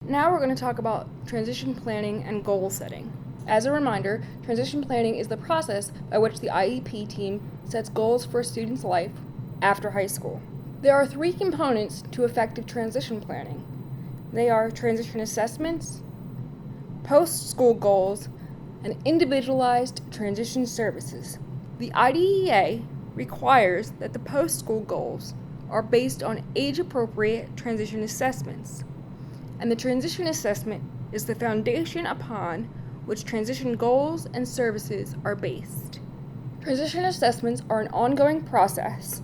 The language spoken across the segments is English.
Now we're going to talk about transition planning and goal setting. As a reminder, transition planning is the process by which the IEP team sets goals for a student's life after high school. There are 3 components to effective transition planning. They are transition assessments, post-school goals, and individualized transition services. The IDEA requires that the post-school goals are based on age-appropriate transition assessments, and the transition assessment is the foundation upon which transition goals and services are based. Transition assessments are an ongoing process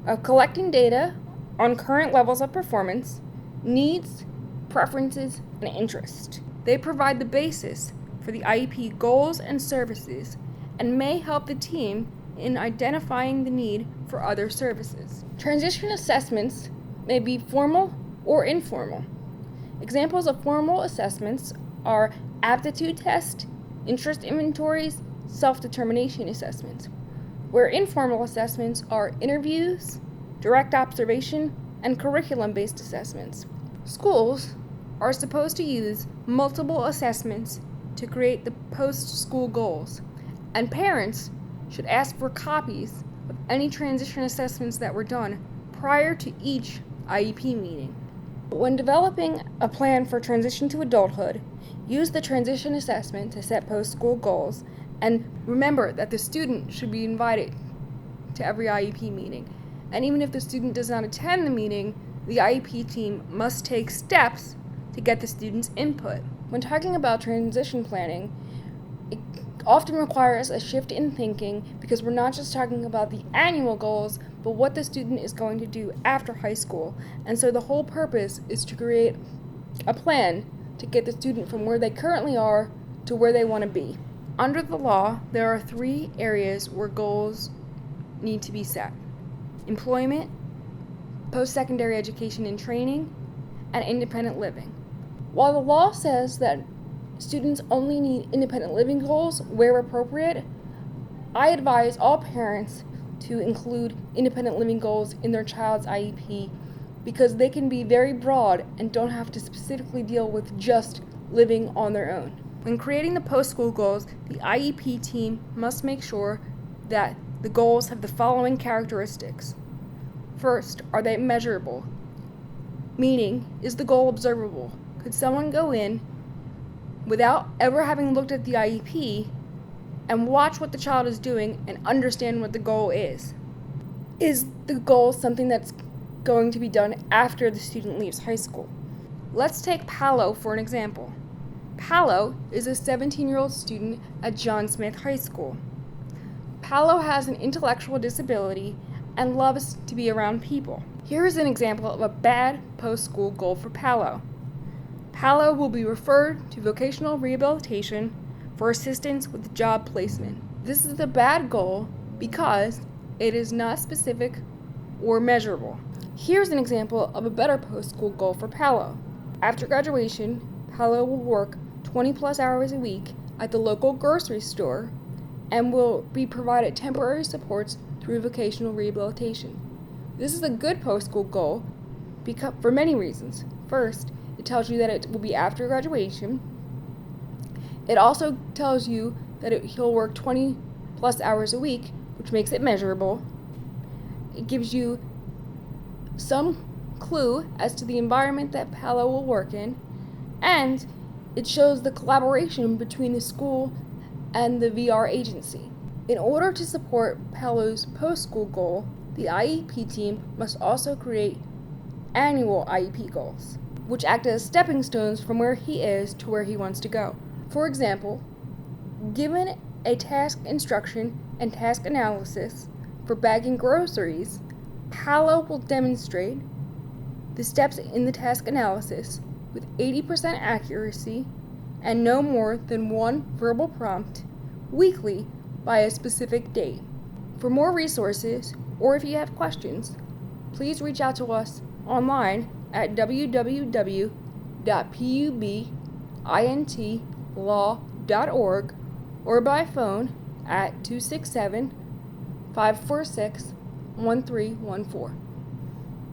of collecting data on current levels of performance, needs, preferences, and interest. They provide the basis for the IEP goals and services and may help the team in identifying the need for other services. Transition assessments may be formal or informal. Examples of formal assessments are aptitude tests, interest inventories, self-determination assessments, where informal assessments are interviews, direct observation, and curriculum-based assessments. Schools are supposed to use multiple assessments to create the post-school goals, and parents should ask for copies of any transition assessments that were done prior to each IEP meeting. When developing a plan for transition to adulthood, use the transition assessment to set post-school goals, and remember that the student should be invited to every IEP meeting. And even if the student does not attend the meeting, the IEP team must take steps to get the student's input. When talking about transition planning, it often requires a shift in thinking because we're not just talking about the annual goals, but what the student is going to do after high school. And so the whole purpose is to create a plan to get the student from where they currently are to where they want to be. Under the law, there are 3 areas where goals need to be set: employment, post-secondary education and training, and independent living. While the law says that students only need independent living goals where appropriate, I advise all parents to include independent living goals in their child's IEP because they can be very broad and don't have to specifically deal with just living on their own. When creating the post-school goals, the IEP team must make sure that the goals have the following characteristics. First, are they measurable? Meaning, is the goal observable? Could someone go in without ever having looked at the IEP and watch what the child is doing and understand what the goal is? Is the goal something that's going to be done after the student leaves high school? Let's take Paolo for an example. Paolo is a 17-year-old student at John Smith High School. Paolo has an intellectual disability and loves to be around people. Here is an example of a bad post-school goal for Paolo. Paolo will be referred to vocational rehabilitation for assistance with job placement. This is a bad goal because it is not specific or measurable. Here's an example of a better post-school goal for Paolo. After graduation, Paolo will work 20+ hours a week at the local grocery store and will be provided temporary supports through vocational rehabilitation. This is a good post-school goal for many reasons. First, it tells you that it will be after graduation. It also tells you that he'll work 20+ hours a week, which makes it measurable. It gives you some clue as to the environment that Paolo will work in, and it shows the collaboration between the school and the VR agency. In order to support Paolo's post-school goal, the IEP team must also create annual IEP goals, which act as stepping stones from where he is to where he wants to go. For example, given a task instruction and task analysis for bagging groceries, Paolo will demonstrate the steps in the task analysis with 80% accuracy and no more than 1 verbal prompt weekly by a specific date. For more resources, or if you have questions, please reach out to us online at www.pubintlaw.org or by phone at 267-546-1314.